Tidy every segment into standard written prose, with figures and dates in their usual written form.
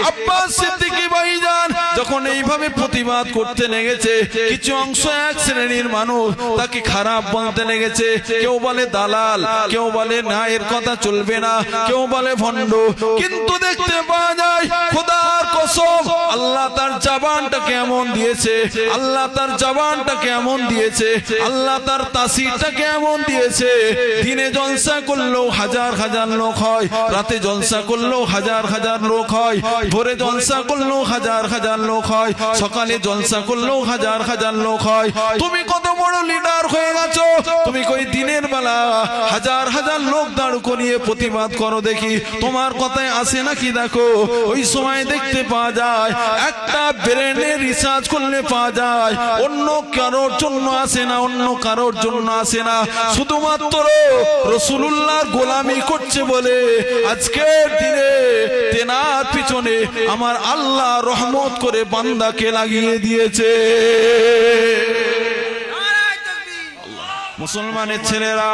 আব্বাস সিদ্দিকী ভাইজান যখন এইভাবে প্রতিবাদ করতে লেগেছে, কিছু অংশ এক শ্রেণীর মানুষ তাকে খারাপ বলতে লেগেছে। কেউ বলে দালাল, কেউ বলে না এর কথা চলবে না, কেউ বলে ভণ্ড। কিন্তু দেখতে পাওয়া যায় খোদার কসম, আল্লাহ তার জবানটা কেমন দিয়েছে, আল্লাহ তার জবানটা কেমন দিয়েছে, আল্লাহ তার তাসিরটা কেমন দিয়েছে। দিনে জলসা করলেও হাজার হাজার লোক হয়, রাতে জলসা করলেও হাজার হাজার লোক হয়, ভোরে জলসা করলেও হাজার হাজার লোক হয়, সকালে জলসা করলেও হাজার হাজার লোক হয়। তুমি কত বড় লিডার হয়ে গেছো, তুমি কই দিনের বেলা হাজার হাজার লোক দাঁড় করিয়ে প্রতিবাদ করো দেখি, তোমার কথায় আসে নাকি? দেখো ওই সময় দেখতে পাওয়া যায় একটা ব্রেনে রিসার্চ করলে পাওয়া যায় অন্য কারোর জন্য আসে না, অন্য কারোর জন্য আসে না, শুধুমাত্র রাসূলুল্লাহর গোলামি করছে বলে আজকের দিনে তেনার পিছনে আমার আল্লাহ রহমত করে বান্দাকে লাগিয়ে দিয়েছে। মুসলমানের ছেলেরা,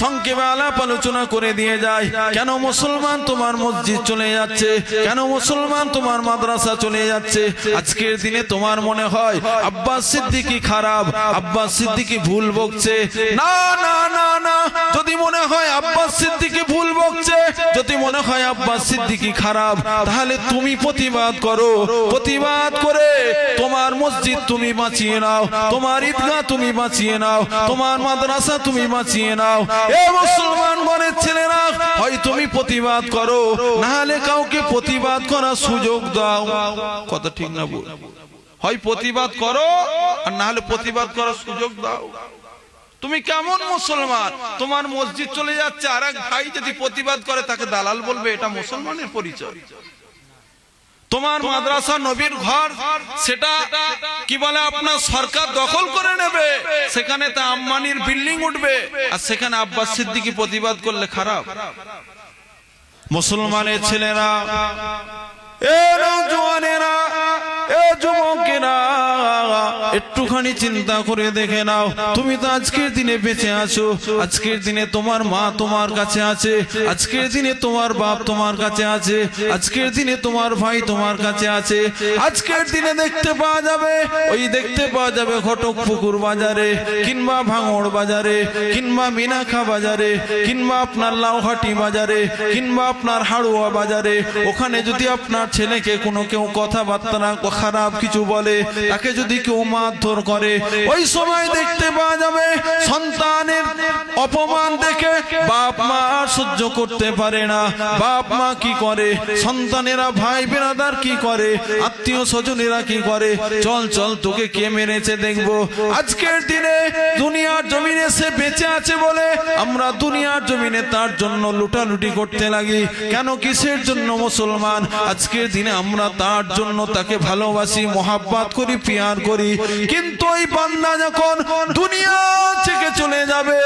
সংক্ষেপে আলাপ আলোচনা করে দিয়ে যায়, কেন মুসলমান তোমার মসজিদ চলে যাচ্ছে, কেন মুসলমান তোমার মাদ্রাসা চলে যাচ্ছে। আজকের দিনে তোমার মনে হয় আব্বাস সিদ্দিকী খারাপ, আব্বাস সিদ্দিকী ভুল বকছে। না না না না, যদি মনে হয় আব্বাস সিদ্দিকী ভুল বকছে, যদি মনে হয় আব্বাস সিদ্দিকী খারাপ, তাহলে তুমি প্রতিবাদ করো। প্রতিবাদ করে তোমার মসজিদ তুমি বাঁচিয়ে নাও, তোমার ঈদগাহ তুমি বাঁচিয়ে নাও, তোমার মাদ্রাসা তুমি বাঁচিয়ে নাও। এ মুসলমান ঘরের ছেলেরা, হয় তুমি প্রতিবাদ করো, না হলে কাউকে প্রতিবাদ করার সুযোগ দাও। কথা ঠিক না বল? হয় প্রতিবাদ করো আর না হলে প্রতিবাদ করার সুযোগ দাও। তুমি কেমন মুসলমান? তোমার মসজিদ চলে যাচ্ছে, আর এক ভাই যদি প্রতিবাদ করে তাকে দালাল বলবে, এটা মুসলমানের পরিচয়? তোমার মাদ্রাসা নবীর ঘর, সেটা কি বলে আপনার সরকার দখল করে নেবে, সেখানে তা আম্বানির বিল্ডিং উঠবে, আর সেখানে আব্বাস সিদ্দিকী প্রতিবাদ করলে খারাপ? মুসলমানের ছেলেরা, এ নওজওয়ানেরা, এ যুবকেরা, একটুখানি চিন্তা করে দেখে নাও, তুমি তো আজকের দিনে বেঁচে আছো, আজকের দিনে তোমার মা তোমার কাছে আছে, আজকের দিনে তোমার বাপ তোমার কাছে আছে, আজকের দিনে তোমার ভাই তোমার কাছে আছে। আজকের দিনে দেখতে পাওয়া যাবে, ওই দেখতে পাওয়া যাবে ঘটকপুকুর বাজারে, কিংবা ভাঙড় বাজারে, কিংবা মিনাখা বাজারে, কিংবা আপনার লাউহাটি বাজারে, কিংবা আপনার হাড়ুয়া বাজারে, ওখানে যদি আপনার ছেলেকে কোনো কেউ কথাবার্তা খারাপ কিছু বলে, তাকে যদি কেউ মারধর করে, ওই সময় দেখতে পাওয়া যাবে সন্তানের অপমান দেখে বাপ মা আর সহ্য করতে পারে না। বাপ মা কি করে, সন্তানেরা ভাই বেরাদার কি করে, আত্মীয় স্বজনেরা কি করে, চল চল তোকে কে মেরেছে দেখবো। আজকের দিনে দুনিয়ার জমিনে সে বেঁচে আছে বলে আমরা দুনিয়ার জমিনে তার জন্য লুটালুটি করতে লাগি। কেন, কিসের জন্য? মুসলমান, আজকের দিনে আমরা তার জন্য তাকে ভালোবাসি, মহাব্বত করি, পিয়ার করি। কিন্তু ওই বান্দা যখন দুনিয়া থেকে চলে যাবে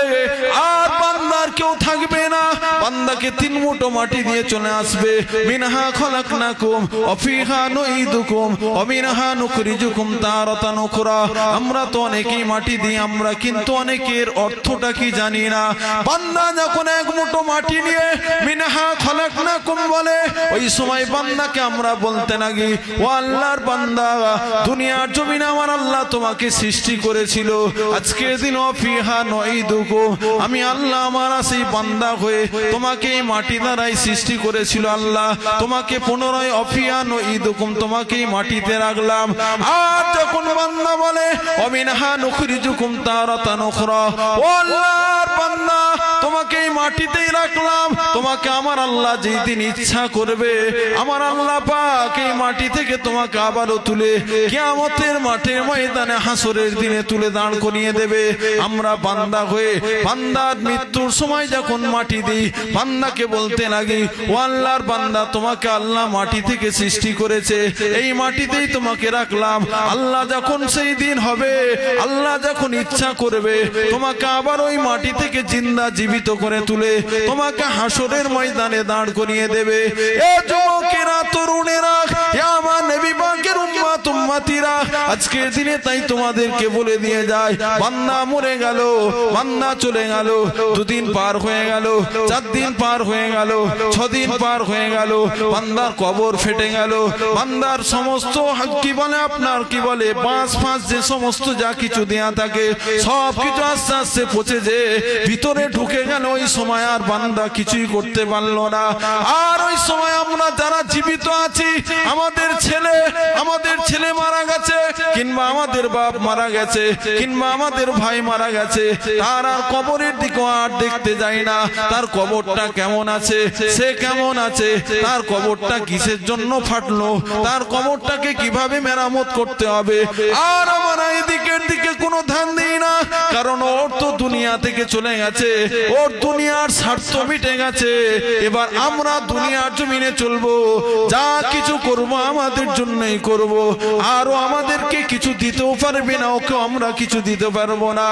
আর বান্দার কেউ থাকবে না, বান্দাকে তিন মুঠো মাটি দিয়ে চলে আসবে। মিনহা খলাকনাকুম ওয়া ফিহা নুঈদুকুম ওয়া মিনহা নুখরিজুকুম তারাতান উখরা। আমরা তো অনেকেই মাটি দিই, আমরা কিন্তু অনেকের অর্থটা কি জানি না। বান্দা যখন এক মুঠো মাটি নিয়ে মিনহা খলাকনাকুম বলে, ওই সময় বান্দাকে আমরা বলতে লাগি, ও আল্লাহর বান্দা, দুনিয়ার জমিনে আমার আল্লাহ তোমাকে সৃষ্টি করেছিল, আজকের দিন ফিহা নুঈদুকুম, আমি আল্লাহ আমার সেই বান্দা হয়ে তোমাকে এই মাটি দ্বারাই সৃষ্টি করেছিল। আল্লাহ তোমাকে পুনরায় অফিয়া নুঈদুকুম, তোমাকে এই মাটিতে রাখলাম। আর যখন বান্দা বলে অমিনহা নুখরিজুকুম তারাতান উখরা, ও আল্লাহর বান্দা, তোমাকে এই মাটিতেই রাখলাম, তোমাকে আমার আল্লাহ যেই দিন ইচ্ছা করবে আমার আল্লাহ পাক এই মাটি থেকে তোমাকে আবারও তুলে কিয়ামতের মাঠের ময়দানে হাসরের দিনে তুলে দাঁড় করিয়ে দেবে। আমরা বান্দা হয়ে বান্দার মৃত্যুর সময় যখন মাটি দিই, বান্দাকে বলতে লাগি, ও আল্লাহর বান্দা, তোমাকে আল্লাহ মাটি থেকে সৃষ্টি করেছে, এই মাটিতেই তোমাকে রাখলাম। আল্লাহ যখন সেই দিন হবে, আল্লাহ যখন ইচ্ছা করবে তোমাকে আবার ওই মাটি থেকে জিন্দা জীবিত করে তুলে তোমাকে হাসরের ময়দানে দাঁড় করিয়ে দেবে। এ যুবকেরা, তরুণেরা, আমার নবী পাকের উম্মত উম্মতিরা আজকের দিনে তাই তোমাদেরকে বলে দিয়ে যায়, বান্দা মরে গেল, বান্দা চলে গেল, 2 দিন পার হয়ে গেল, 4 দিন পার হয়ে গেল, 6 দিন পার হয়ে গেল, বান্দার কবর ফেটে গেল, বান্দার সমস্ত কি বলে আপনার কি বলে বাঁশ ফাঁস যে সমস্ত যা কিছু দেয়া থাকে সব কিছু আস্তে আস্তে পচে যে ভিতরে ঢুকে গেল। ওই সময় আর বান্দা কিছুই করতে পারলো না। আর ওই সময় আমরা যারা জীবিত আছি, আমাদের ছেলে মারা গেছে, কিংবা আমাদের বাপ মারা গেছে, কিংবা আমাদের ভাই মারা গেছে, তার আর কবরের দিকে আর দেখতে যাই না। তার কবরটা কেমন আছে, সে কেমন আছে, তার কবরটা কিসের জন্য ফাটলো, তার কবরটাকে কিভাবে মেরামত করতে হবে, আর আমরা এদিকের দিকে কোনো ধ্যান দিই না। কারণ ওর তো দুনিয়া থেকে চলে গেছে, ওর দুনিয়ার স্বার্থ মিটে গেছে। এবার আমরা দুনিয়ার জমিনে চলবো, যা কিছু করব আমাদের জন্যই করব। আরো আমাদেরকে কিছু দিতেও পারবে না, ওকে আমরা কিছু দিতে পারবো না।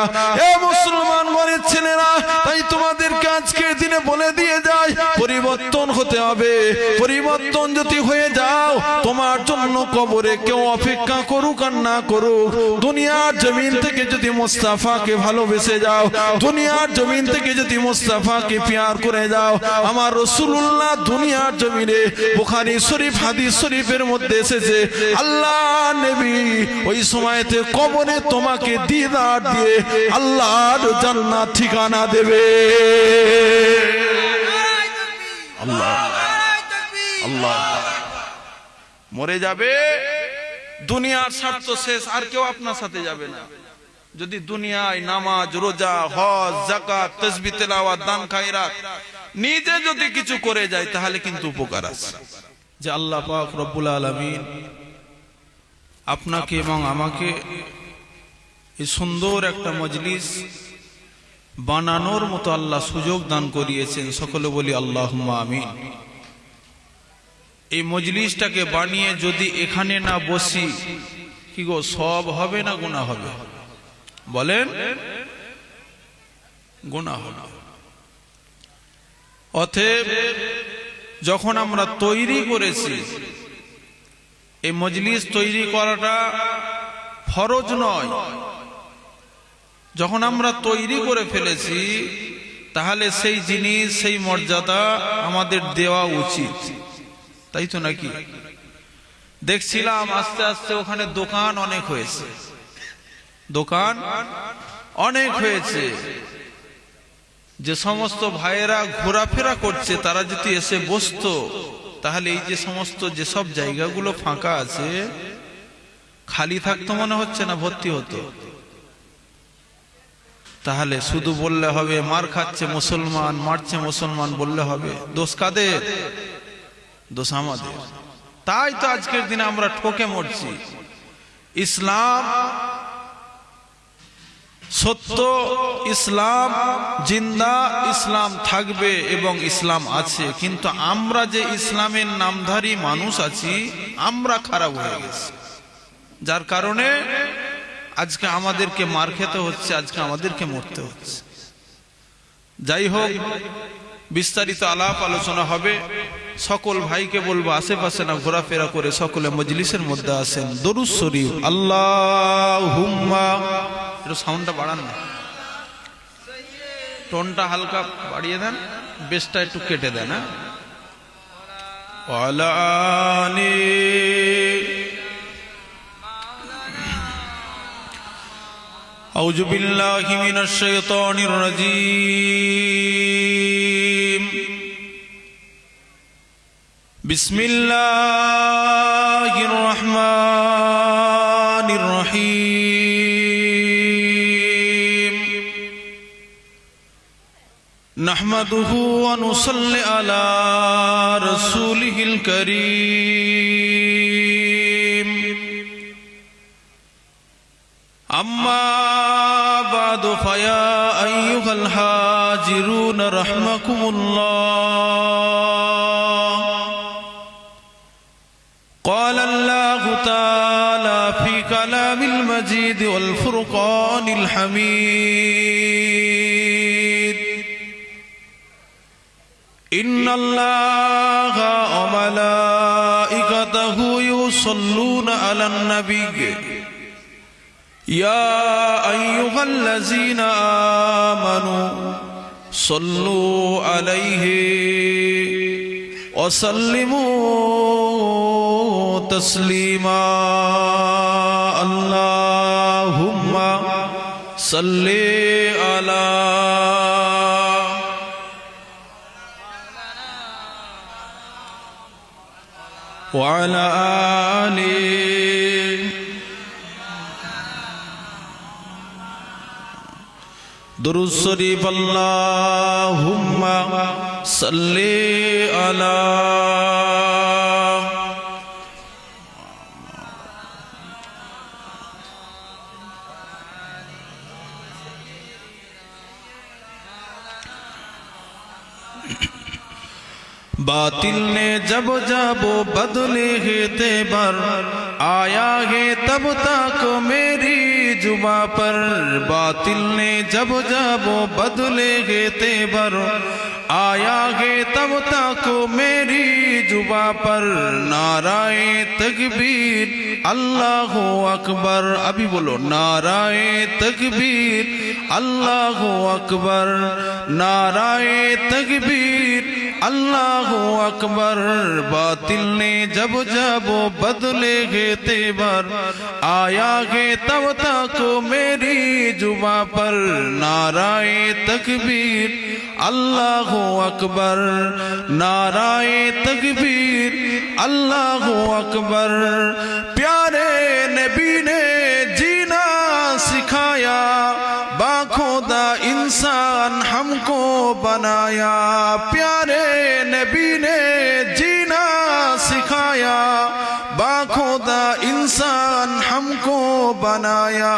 এ মুসলমান ঘরের ছেলেরা, তাই তোমাদেরকে আজকের দিনে বলে দিয়ে যায়, পরিবর্তন হতে হবে। পরিবর্তন যদি হয়ে যাও, তোমার জন্য কবরে কেউ অপেক্ষা করুক আর না করুক, দুনিয়ার জমিন থেকে যদি মুস্তাফাকে ভালোবেসে যাও, দুনিয়ার জমিন থেকে যদি মুস্তাফাকে প্যার করে যাও, আমার রাসূলুল্লাহ দুনিয়ার জমিনে বুখারী শরীফ হাদিস শরীফের মধ্যে এসেছে, আল্লাহ নবী ওই সময়তে কবরে তোমাকে দিদার দিয়ে আল্লাহর জান্নাত ঠিকানা দেবে। আল্লাহ আল্লাহ মরে যাবে, দুনিয়ার স্বার্থ শেষ, আর কেউ আপনার সাথে যাবে না। যদি দুনিয়ায় নামাজ, রোজা, হজ, যাকাত, তাসবিহ, তেলাওয়াত, দান খায়রাত নিজে যদি কিছু করে যায়, তাহলে কিন্তু উপকার আছে। যে আল্লাহ পাক রব্বুল আলামিন আপনাকে এবং আমাকে এই সুন্দর একটা মজলিস বানানোর মতো আল্লাহ সুযোগ দান করিয়েছেন। সকলে বলি আল্লাহুম্মা আমিন। এই মজলিসটাকে বানিয়ে যদি এখানে না বসি, কি গো সব হবে না গুনাহ হবে? বলেন, গুনাহ হবে। অতএব যখন আমরা তৈরি করেছি, এই মজলিস তৈরি করাটা ফরজ নয়। যখন আমরা তৈরি করে ফেলেছি, তাহলে সেই জিনিস, সেই মর্যাদা আমাদের দেওয়া উচিত, তাই তো নাকি? দেখছিলাম আস্তে আস্তে ওখানে দোকান অনেক হয়েছে, দোকান অনেক হয়েছে। যে সমস্ত ভাইয়েরা ঘোরাফেরা করছে, তারা যদি এসে বসতো, তাহলে এই যে সমস্ত যেসব জায়গাগুলো ফাঁকা আছে, খালি থাকতো মনে হচ্ছে না, ভর্তি হতো। তাহলে শুধু বললে হবে মার খাচ্ছে মুসলমান, মারছে মুসলমান বললে হবে? দোষ কাদের? দোষ আমাদের। তাই তো আজকের দিনে আমরা ঠকে মরছি। ইসলাম সত্য, ইসলাম জিন্দা, ইসলাম থাকবে এবং ইসলাম আছে, কিন্তু আমরা যে ইসলামের নামধারী মানুষ আছি, আমরা খারাপ হয়ে গেছি। যার কারণে আজকে আমাদেরকে মার খেতে হচ্ছে, আজকে আমাদেরকে মরতে হচ্ছে। যাই হোক, বিস্তারিত আলাপ আলোচনা হবে। সকল ভাইকে বলবো আশেপাশে না ঘোরাফেরা করে সকলে মজলিসের মধ্যে আসেন। দরুদ শরীফ আল্লাহুম্মা, একটু সাউন্ডটা বাড়ান না, টোনটা হালকা বাড়িয়ে দেন, বেসটা একটু কেটে দেন। ওয়ালা আলি আউযু বিল্লাহি মিনাশ শাইতানির রাজীম। বিসমিল্লাহির রহমানির রহিম। নাহমাদুহু ওয়া নুসাল্লি আলা রাসূলিহিল কারীম। আম্মা বাদু ফায়া আইয়ুহাল হাজিরুন রাহমাকুমুল্লাহ। قال الله تعالى في كلام المجيد والفرقان الحميد: ইন্নাল্লাহা ওয়া মালাইকাতাহু ইউসাল্লুনা আলান নবী ইয়া আইয়ুহাল্লাযীনা আমানু সাল্লু আলাইহি ওয়া সাল্লিমু তাসলিমা আল্লাহুম্মা সাল্লি আলা ওয়া আলা আলি দুরূদ শরীফ আল্লাহুম্মা সাল্লি আলা बातिल ने जब जब बदले है तेवर आया है तब तक मेरी जुबा पर बातिल ने जब जब बदले है तेवर आया है तब तक मेरी जुबा पर नाराए तकबीर अल्लाह अकबर अभी बोलो नाराए तकबीर अल्लाह अकबर नाराए तकबीर अल्लाह अकबर बातिल ने जब जब बदले है तेवर आया है तब तक मेरी जुबा पर नाराए तकबीर अल्लाह अकबर नाराए तकबीर अल्लाह अकबर प्यारे नबी ने जीना सिखाया बाखुदा इंसान हमको बनाया प्यारे नबी ने जीना सिखाया बाखुदा इंसान हमको बनाया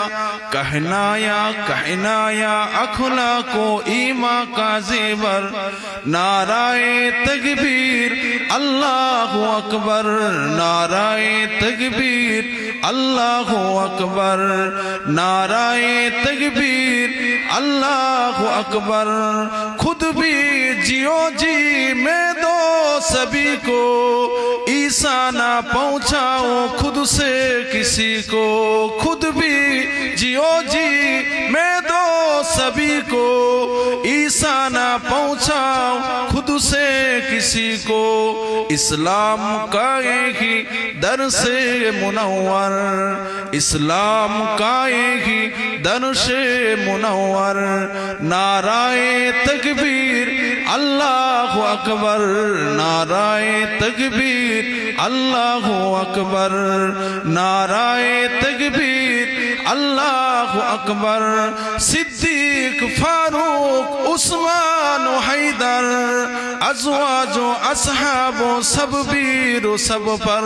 कहनाया अखला को ईमा का जेवर नाराए तकबीर अल्लाह अकबर नाराए तकबीर अल्लाह अकबर नाराए तकबीर अल्लाह अकबर खुद भी जियो जी मैं दो सभी को ईसा ना पहुंचाओ खुद से किसी को खुद भी जियो जी मैं दो सभी को ईसा ना पहुंचाओ खुद से किसी को इस्लाम का एक ही दर से मुनव्वर इस्लाम का एक ही दर से मुनव्वर नाराए तकबीर अल्लाह अकबर नाराए तकबीर अल्लाह अकबर नाराए तकबीर अल्लाह अकबर सिद्दीक फारूक उस्मान हैदर अज़वाजो असहाबो सब वीरो सब पर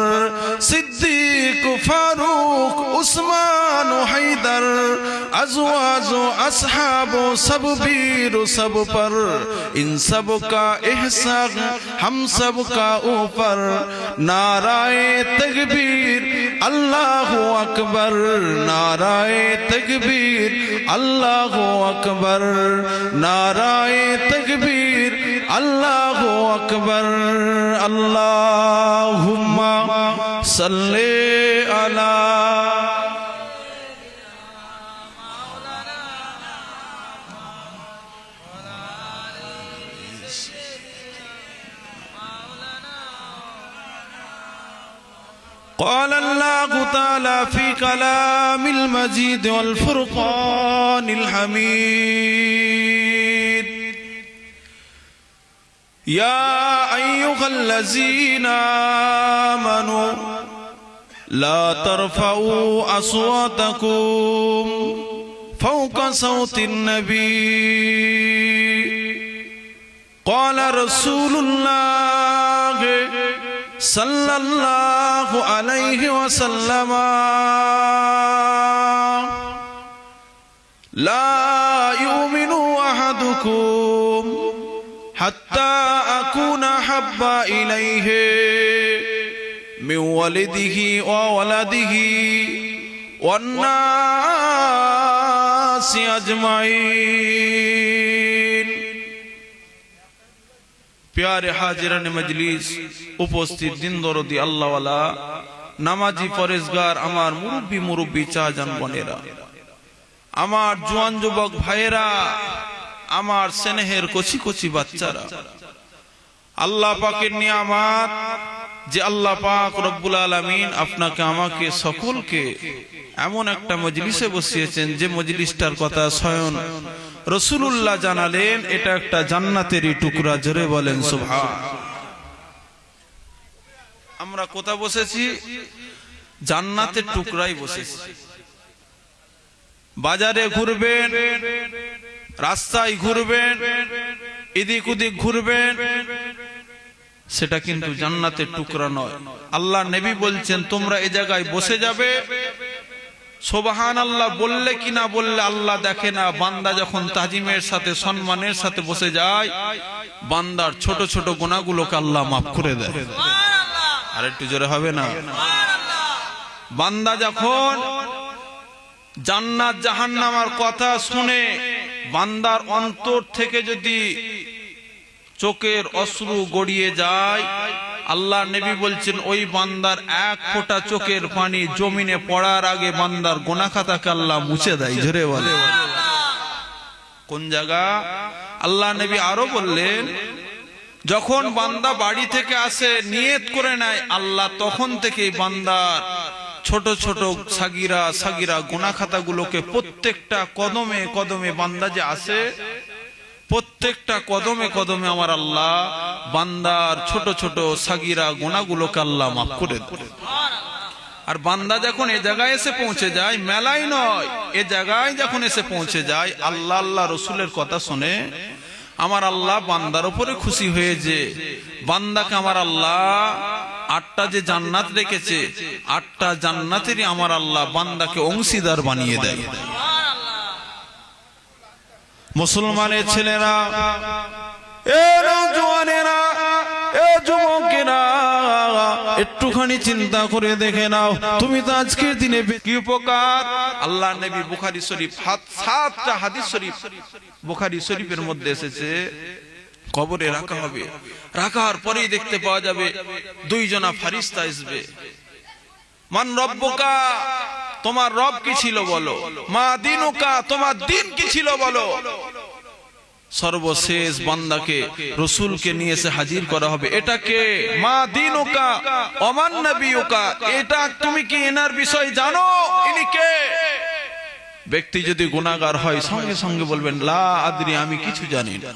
सिद्दीक फारूक उस्मान हैदर अज़वाजो असहाबो सब वीरो सब पर इन सब का एहसान हम सब का ऊपर नाराए तकबीर अल्लाह अकबर नाराए तकबीर अल्लाह अकबर नाराए तकबीर अल्लाह अकबर अल्लाहुम्मा सल्ले अला قال الله تعالى في كلام المجيد والفرقان الحميد يا أيها الذين آمنوا لا ترفعوا أصواتكم فوق صوت النبي قال رسول الله صلى الله عليه وسلم لا يؤمن أحدكم حتى أكون أحب إليه من والده وولده والناس أجمعين प्यारे हाजिरान मजलिस उपस्थित दिन दरदी अल्लाहवाला नामाजी परेजगार आमार मुरब्बी मुरब्बी चाजान बनेरा आमार जुआन जुबक भाईरा आमार स्नेहेर कचि कचि बाच्चारा আল্লাহ পাকের নিয়ামত যে আল্লাহ পাক রব্বুল আলামিন আপনাকে আমাকে সকলকে এমন একটা মজলিসে বসিয়েছেন যে মজলিসটার কথা স্বয়ং রাসূলুল্লাহ জানালেন এটা একটা জান্নাতেরই টুকরা জোরে বলেন সুবহান আমরা কোথা বসেছি জান্নাতের টুকরাই বসেছি বাজারে ঘুরবেন রাস্তায় ঘুরবেন এদিক ওদিক ঘুরবেন সেটা কিন্তু জান্নাতের টুকরা নয় আল্লাহ নবী বলছেন তোমরা এই জায়গায় বসে যাবে সুবহানাল্লাহ বললে কি না বললে আল্লাহ দেখে না বান্দা যখন তাজিমের সাথে সম্মানের সাথে বসে যায় বান্দার ছোট ছোট গুনাহগুলোকে আল্লাহ maaf করে দেয় সুবহানাল্লাহ আর একটু জোরে হবে না সুবহানাল্লাহ বান্দা যখন জান্নাত জাহান্নামের কথা শুনে বান্দার অন্তর থেকে যদি চোখের অশ্রু গড়িয়ে যায় আল্লাহ নবী বলছেন ওই বান্দার এক ফোঁটা চোখের পানি জমিনে পড়ার আগে বান্দার গুনাহ খাতাকে আল্লাহ মুছে দেয় জোরে বলে কোন জায়গা আল্লাহ নবী আরো বললেন যখন বান্দা বাড়ি থেকে আসে নিয়ত করে নেয় আল্লাহ তখন থেকেই বান্দার ছোট ছোট সাগিরা সাগিরা গুনাহ খাতাগুলোকে প্রত্যেকটা কদমে কদমে বান্দা যে আসে প্রত্যেকটা কদমে কদমে আমার আল্লাহ বান্দার ছোট ছোট সাগিরা গুনাহগুলোকে আল্লাহ maaf করে দেয় সুবহানাল্লাহ আর বান্দা যখন এই জায়গায় এসে পৌঁছে যায় মেলাই নয় এই জায়গায় যখন এসে পৌঁছে যায় আল্লাহ আল্লাহ রাসূলের কথা শুনে আমার আল্লাহ বান্দার উপরে খুশি হয়ে যে বান্দাকে আমার আল্লাহ 8টা যে জান্নাত রেখেছে 8টা জান্নাতেরই আমার আল্লাহ বান্দাকে অংশীদার বানিয়ে দেয় মুসলমানের ছেলেরা এ নওজওয়ানেরা এ যুবকেরা একটুখানি চিন্তা করে দেখে নাও তুমি তো আজকের দিনে কি উপকার আল্লাহ নবী বুখারী শরীফ 7টা হাদিস শরীফ বুখারী শরীফের মধ্যে এসেছে কবরে রাখা হবে রাখার পরেই দেখতে পাওয়া যাবে দুইজনা ফেরেশতা আসবে মান রব্বুকা তোমার রব কি ছিল বলো মা দিনুকা তোমার দিন কি ছিল বলো সর্বশেষ বান্দাকে রাসূলকে নিয়ে এসে হাজির করা হবে এটাকে মা দিনুকা ওমান নবিয়ুকা এটা তুমি কি এনার বিষয় জানো ইনি কে ব্যক্তি যদি গুনাহগার হয় সঙ্গে সঙ্গে বলবেন লা আদরি আমি কিছু জানি না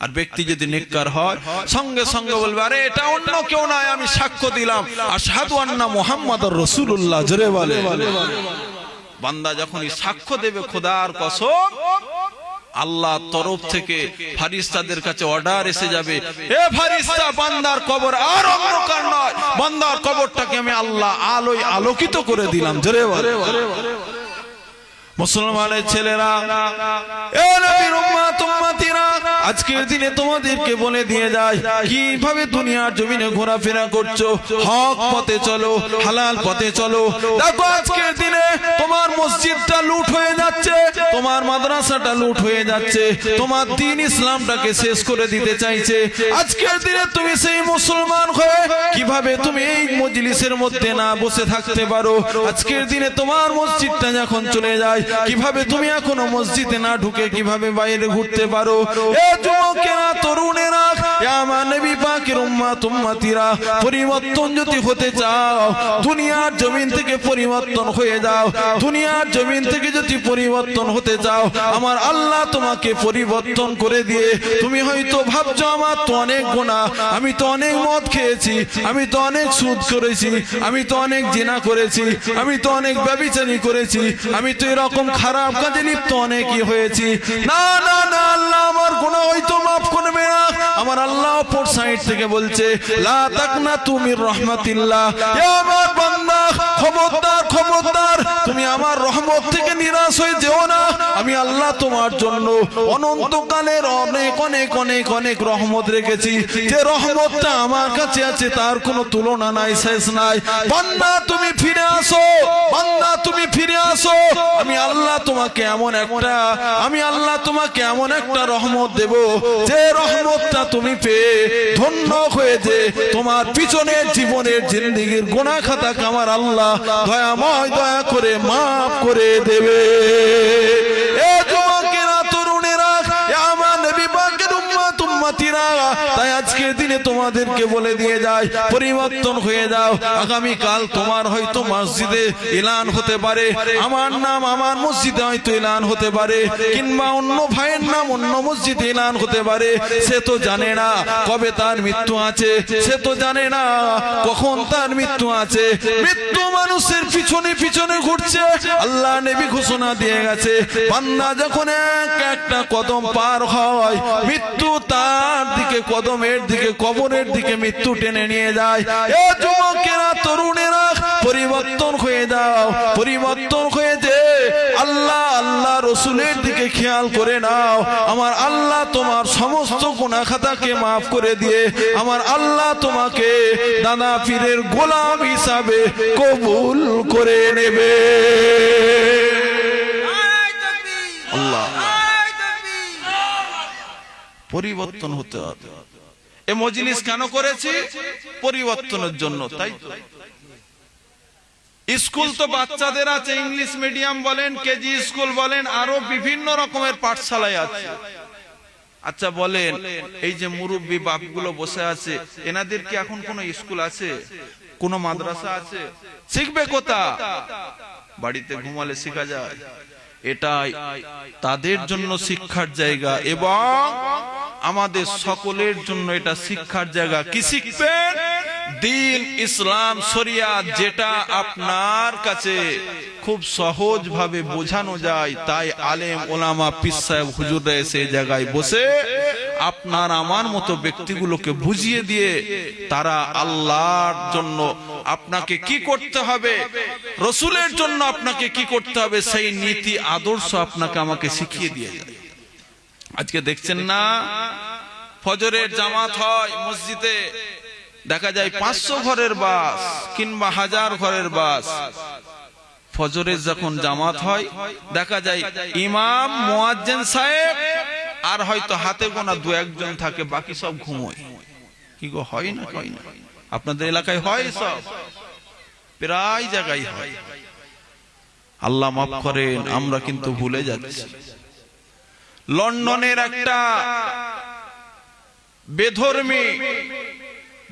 আর ব্যক্তি যদি নেককার হয় সঙ্গে সঙ্গে বলবে আরে এটা অন্য কেউ নয় আমি সাক্ষ্য দিলাম আশহাদু আন্না মুহাম্মাদুর রাসূলুল্লাহ জোরে বলে বান্দা যখনই সাক্ষ্য দেবে খোদার কসম আল্লাহ তরফ থেকে ফেরেশতাদের কাছে অর্ডার এসে যাবে এ ফেরেশতা বান্দার কবর আর অন্ধকার নয় বান্দার কবরটাকে আমি আল্লাহ আলোয় আলোকিত করে দিলাম জোরে বলে মুসলমানের ছেলেরা এ নবীর উম্মত উম্মতিরা আজকের দিনে তোমাদেরকে বলে দিয়ে যায় কিভাবে দুনিয়ার জমিনে ঘোরাফেরা করছো হক পথে চলো হালাল পথে চলো দেখো আজকের দিনে তোমার মসজিদটা লুট হয়ে যাচ্ছে তোমার মাদ্রাসাটা লুট হয়ে যাচ্ছে তোমার দ্বীন ইসলামটাকে শেষ করে দিতে চাইছে আজকের দিনে তুমি সেই মুসলমান হয়ে কিভাবে তুমি এই মজলিসের মধ্যে না বসে থাকতে পারো আজকের দিনে তোমার মসজিদটা যখন চলে যায় কিভাবে তুমি এখনো মসজিদে না ঢুকে কিভাবে বাইরে ঘুরতে পারো এ যুবকেরা তরুণেরা এ আমার নবী পাকের উম্মত উম্মতিরা পরিবর্তন যদি হতে চাও দুনিয়ার জমিন থেকে পরিবর্তন হয়ে যাও দুনিয়ার জমিন থেকে যদি পরিবর্তন হতে চাও আমার আল্লাহ তোমাকে পরিবর্তন করে দিয়ে তুমি হয়তো ভাবছো আমার তো অনেক গুনাহ আমি তো অনেক মদ খেয়েছি আমি তো অনেক সুদ করেছি আমি তো অনেক জিনা করেছি আমি তো অনেক ব্যভিচারী করেছি আমি তো এরকম খারাপ কাজে লিপ্ত অনেকই হয়েছি না না না আল্লাহ আমার গুনাহ হয়তো maaf করবে না আমার আল্লাহ অপর সাইড থেকে বলছে লা তাকনাতু মির রাহমাতিল্লাহ এ আমার বান্দা খবরদার খবরদার তুমি আমার রহমত থেকে নিরাশ হয়ে যেও না। আমি আল্লাহ তোমার জন্য অনন্তকালের অনেক অনেক অনেক অনেক রহমত রেখেছি, যে রহমতটা আমার কাছে আছে তার কোনো তুলনা নাই, শেষ নাই। বান্দা তুমি ফিরে আসো, বান্দা তুমি ফিরে আসো। আমি আল্লাহ তোমাকে এমন একটা রহমত দেব, যে রহমতটা তুমি পেয়ে ধন্য হয়ে যে তোমার পিছনের জীবনের জিন্দেগির গুনাহ খাতাকে আমার আল্লাহ দয়াময় দয়া করে মাফ করে দেবে। এ যুবকেরা, তরুণেরা, আমার নবী পাকের উম্মত উম্মতিরা, তাই আজকের দিনে তোমাদেরকে বলে দিয়ে যায়, পরিবর্তন হয়ে যাও। আগামী কাল তোমার হয়তো মসজিদে এলান হতে পারে, আমার নাম আমার মসজিদে হয়তো এলান হতে পারে, কিংবা অন্য ভাইয়ের নাম অন্য মসজিদে এলান হতে পারে। সে তো জানে না কবে তার মৃত্যু আছে, সে তো জানে না কখন তার মৃত্যু আছে। মৃত্যু মানুষের পিছনে পিছনে ঘুরছে। আল্লাহ নবী ঘোষণা দিয়ে গেছে, বান্দা যখন একটা কদম পার হয়, মৃত্যু তার দিকে, কদমের দিকে, কবরের দিকে মৃত্যু টেনে নিয়ে যায়। এ যুবকেরা, তরুণেরা, পরিবর্তন হয়ে যাও, পরিবর্তন হয়ে যে আল্লাহ আল্লাহ রসুলের দিকে খেয়াল করে নাও। আমার আল্লাহ তোমার সমস্ত গুনাহ খাতাকে মাফ করে দিয়ে আমার আল্লাহ তোমাকে দাদা পীরের গোলাম হিসাবে কবুল করে নেবে। আল্লাহ, পরিবর্তন হতে হবে। এ মজলিস কেন করেছি? পরিবর্তনের জন্য। তাই তো স্কুল তো বাচ্চাদের আছে, ইংলিশ মিডিয়াম বলেন, কেজি স্কুল বলেন, আরো বিভিন্ন রকমের পাঠশালায় আছে। আচ্ছা বলেন, এই যে মুরব্বী বাপগুলো বসে আছে, এনাদের কি এখন কোন স্কুল আছে, কোন মাদ্রাসা আছে? শিখবে কোথা? বাড়িতে ঘুমালে শেখা যায়। এটাই তাদের জন্য শিক্ষার জায়গা, এবং আমাদের সকলের জন্য এটা শিক্ষার জায়গা। কি শিখবেন? দিন, ইসলাম, শরিয়াত, যেটা আপনার কাছে খুব সহজ ভাবে বোঝানো যায়। তাই আলেম ওলামা পীর সাহেব হুজুররা এসে এই জায়গায় বসে আপনার আমার মতো ব্যক্তিগুলোকে বুঝিয়ে দিয়ে তারা আল্লাহর জন্য আপনাকে কি করতে হবে, রসুলের জন্য আপনাকে কি করতে হবে, সেই নীতি আদর্শ আপনাকে আমাকে শিখিয়ে দিয়ে যায়। আজকে দেখছেন না, ফজরের জামাত হয় মসজিদে, দেখা যায় 500 ঘরের বাস কিংবা 1000 ঘরের বাস। ফজরের যখন জামাত হয়, দেখা যায় ইমাম, মুয়াজ্জিন সাহেব আর হয়তো হাতে গোনা 2-1 জন থাকে, বাকি সব ঘুমোয়। কি গো, হয় না? হয় না? আপনাদের এলাকায় হয়? সব প্রায় জায়গায় হয়। আল্লাহ মাফ করেন, আমরা কিন্তু ভুলে যাচ্ছি। লন্ডনের একটা বেধর্মী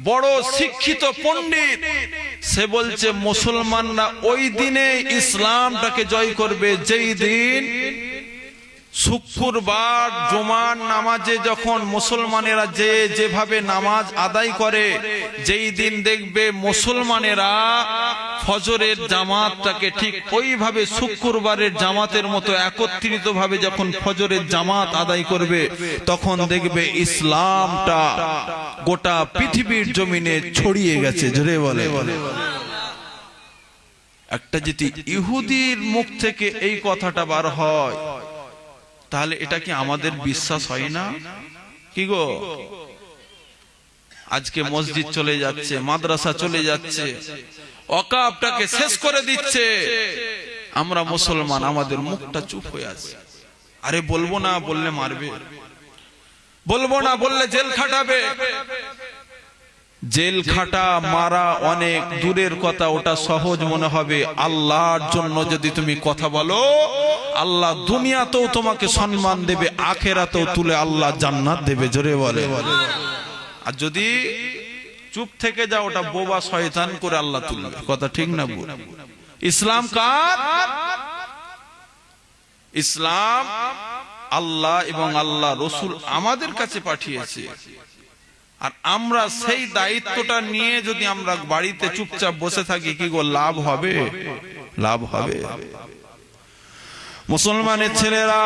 বড় শিক্ষিত পণ্ডিত, সে বলছে মুসলমানরা ওই দিনে ইসলামটাকে জয় করবে যেই দিন শুক্রবার জুমার নামাজে যখন মুসলমানেরা যেভাবে নামাজ আদায় করে, যেই দিন দেখবে মুসলমানেরা ফজরের জামাতটাকে ঠিক ওইভাবে শুক্রবারের জামাতের মতো একত্রিত ভাবে যখন ফজরের জামাত আদায় করবে, তখন দেখবে ইসলামটা গোটা পৃথিবীর জমিনে ছড়িয়ে গেছে। জোরে বলে। একটা যদি ইহুদির মুখ থেকে এই কথাটা বার হয়, তাহলে এটা কি আমাদের বিশ্বাস হয় না? কি গো, আজকে মসজিদ চলে যাচ্ছে, মাদ্রাসা চলে যাচ্ছে, ওয়াকফটাকে শেষ করে দিচ্ছে, আমরা মুসলমান, আমাদের মুখটা চুপ হয়ে আছে। আরে বলবো না বললে মারবে, বলবো না বললে জেল খাটাবে। জেল খাটা মারা অনেক দূরের কথা, ওটা সহজ মনে হবে। আল্লাহর জন্য যদি তুমি কথা বলো, আল্লাহ দুনিয়াতেও তোমাকে সম্মান দেবে, আখেরাতেও তুলে আল্লাহ জান্নাত দেবে। জোরে বলে। আর যদি চুপ থেকে যাও, ওটা বোবা শয়তান করে আল্লাহ তুলবে। কথা ঠিক না? ইসলাম কার? ইসলাম আল্লাহ এবং আল্লাহ রসুল আমাদের কাছে পাঠিয়েছে। আর আমরা সেই দায়িত্বটা নিয়ে যদি আমরা বাড়িতে চুপচাপ বসে থাকি, কি গো, লাভ হবে? লাভ হবে? মুসলমানের ছেলেরা,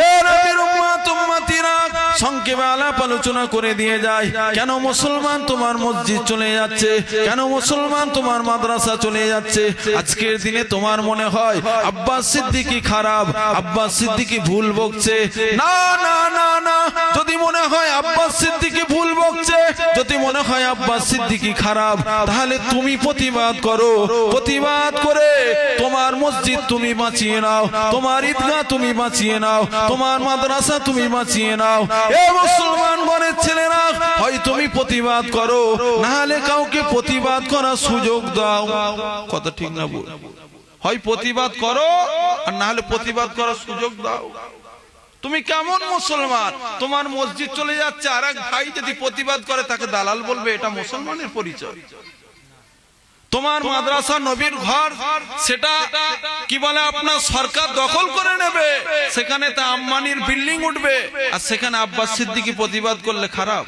এ নবীর উম্মত উম্মতিরা সংক্ষেপে আলাপ আলোচনা করে দিয়ে যায়, কেন মুসলমান তোমার মসজিদ চলে যাচ্ছে, কেন মুসলমান তোমার মাদ্রাসা চলে যাচ্ছে। আজকের দিনে তোমার মনে হয় আব্বাস সিদ্দিকী খারাপ, আব্বাস সিদ্দিকী ভুল বকছে। না না না না, যদি মনে হয় আব্বাস সিদ্দিকী ভুল বকছে, যদি মনে হয় আব্বাস সিদ্দিকী খারাপ, তাহলে তুমি প্রতিবাদ করো। প্রতিবাদ করে তোমার মসজিদ তুমি বাঁচিয়ে নাও, তোমার ঈদগাহ তুমি বাঁচিয়ে নাও, তোমার মাদ্রাসা তুমি বাঁচিয়ে নাও। এ মুসলমান ঘরের ছেলেরা, হয় তুমি প্রতিবাদ করো, না হলে কাউকে প্রতিবাদ করার সুযোগ দাও। কথা ঠিক না বল? হয় প্রতিবাদ করো, আর না হলে প্রতিবাদ করার সুযোগ দাও। তুমি কেমন মুসলমান? তোমার মসজিদ চলে যাচ্ছে, আর এক ভাই যদি প্রতিবাদ করে তাকে দালাল বলবে, এটা মুসলমানের পরিচয়? তোমার মাদ্রাসা নবীর ঘর, সেটা কি বলে আপনার সরকার দখল করে নেবে, সেখানে তা আম্বানির বিল্ডিং উঠবে, আর সেখানে আব্বাস সিদ্দিকী প্রতিবাদ করলে খারাপ?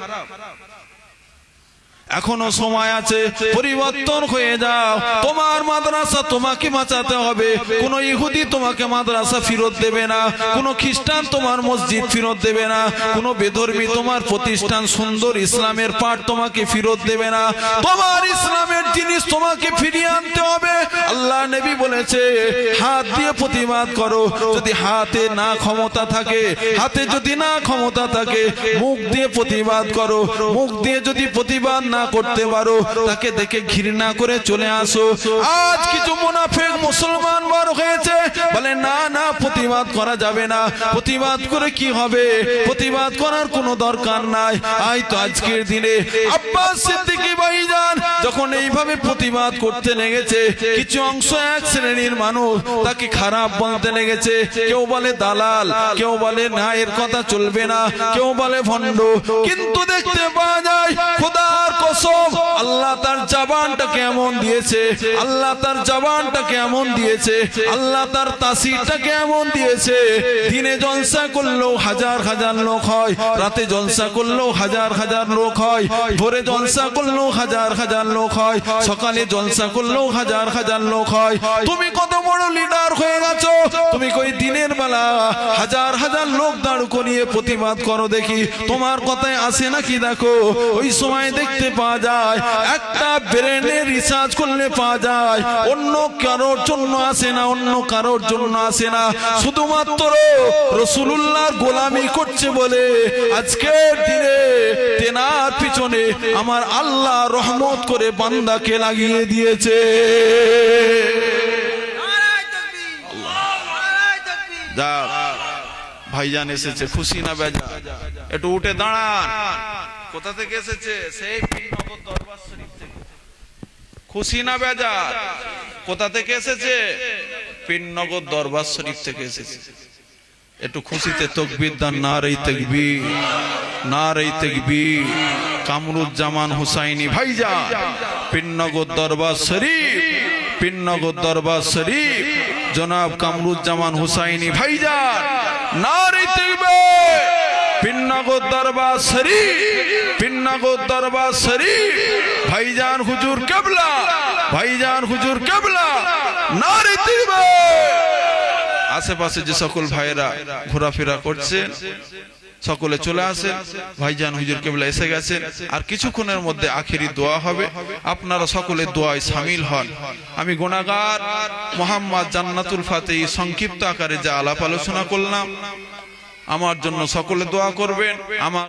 এখনো সময় আছে, পরিবর্তন হয়ে যাও। তোমার মাদ্রাসা তোমাকে বাঁচাতে হবে। কোন ইহুদি তোমাকে মাদ্রাসা ফেরত দেবে না, কোন খ্রিস্টান তোমার মসজিদ ফেরত দেবে না, কোন বেধর্মী তোমার প্রতিষ্ঠান সুন্দর ইসলামের পাঠ তোমাকে ফেরত দেবে না। তোমার ইসলামের জিনিস তোমাকে ফিরিয়ে আনতে হবে। আল্লাহ নবী বলেছে, হাত দিয়ে প্রতিবাদ করো। যদি হাতে না ক্ষমতা থাকে, হাতে যদি না ক্ষমতা থাকে, মুখ দিয়ে প্রতিবাদ করো। মুখ দিয়ে যদি প্রতিবাদ না করতে পারো, তাকে দেখে ঘৃণা করে চলে আসো। আজ কিছু মুনাফিক মুসলমান বড় হয়েছে, বলে না না প্রতিবাদ করা যাবে না। প্রতিবাদ করে কি হবে? প্রতিবাদ করার কোনো দরকার নাই। আই তো আজকের দিনে আব্বাস সিদ্দিকী ভাইজান যখন এইভাবে প্রতিবাদ করতে লেগেছে, কিছু অংশ এক শ্রেণীর মানুষ তাকে খারাপ বলতে লেগেছে। কেউ বলে দালাল, কেউ বলে না এর কথা চলবে না, কেউ বলে ভণ্ড। কিন্তু দেখতে পাওয়া যায় খোদার কসম, আল্লাহ তার জবানটা কেমন দিয়েছে, আল্লাহ তার জবানটা কেমন দিয়েছে, আল্লাহ তার তাসিরটা কেমন দিয়েছে। দিনে জলসা করলেও হাজার হাজার লোক হয়, রাতে জলসা করলেও হাজার হাজার লোক হয়, ভোরে জলসা করলেও হাজার হাজার লোক হয়, সকালে জলসা করলেও হাজার হাজার লোক হয়। তুমি কত বড় লিডার হয়ে গেছো, তুমি কই দিনের বেলা হাজার হাজার লোক দাঁড় করিয়ে প্রতিবাদ করো দেখি, তোমার কথায় আসে নাকি? দেখো ওই সময় দেখতে পাওয়া যায়, একটা ব্রেনের রিসার্চ করলে পাওয়া যায় অন্য কারোর জন্য আসে না, অন্য কারোর জন্য আসে না, শুধুমাত্র রাসূলুল্লাহর গোলামি করছে বলে আজকের দিনে তেনার পিছনে আমার আল্লাহ রহমত করে বান্দাকে লাগিয়ে দিয়েছে। যা ভাইজান এসেছে, খুশি না বেজা? একটু উঠে দাঁড়ান। কোথা থেকে এসেছে? সেই পীরনগর দরবার শরীফ থেকে। খুশি না বেজা? কোথা থেকে এসেছে? পীরনগর দরবার শরীফ থেকে এসেছে। একটু খুশিতে তাকবীর দান। নারে তাকবীর, নারে তাকবীর। কামরুজ্জামান হুসাইনি ভাইজান, পীরনগর দরবার শরীফ, পীরনগর দরবার শরীফ, জনাব কামরুজ্জামান হুসাইনি ভাইজান, নারে তাকবীর। পীরনগর দরবার শরীফ, পীরনগর দরবার শরীফ, ভাইজান হুজুর কিবলা, ভাইজান হুজুর কিবলা, নারে তাকবীর। আশেপাশে যে সকল ভাইরা ঘোরাফেরা করছেন, সকলে চলে আসেন। ভাইজান হুজুর কিবলা এসে গেছেন, আর কিছুক্ষণের মধ্যে আখেরি দোয়া হবে। আপনারা সকলে দোয়ায় শামিল হন। আমি গুনাহগার মোহাম্মদ জান্নাতুল ফাতেহী সংক্ষিপ্ত আকারে যা আলাপ আলোচনা করলাম, আমার জন্য সকলে দোয়া করবেন। আমার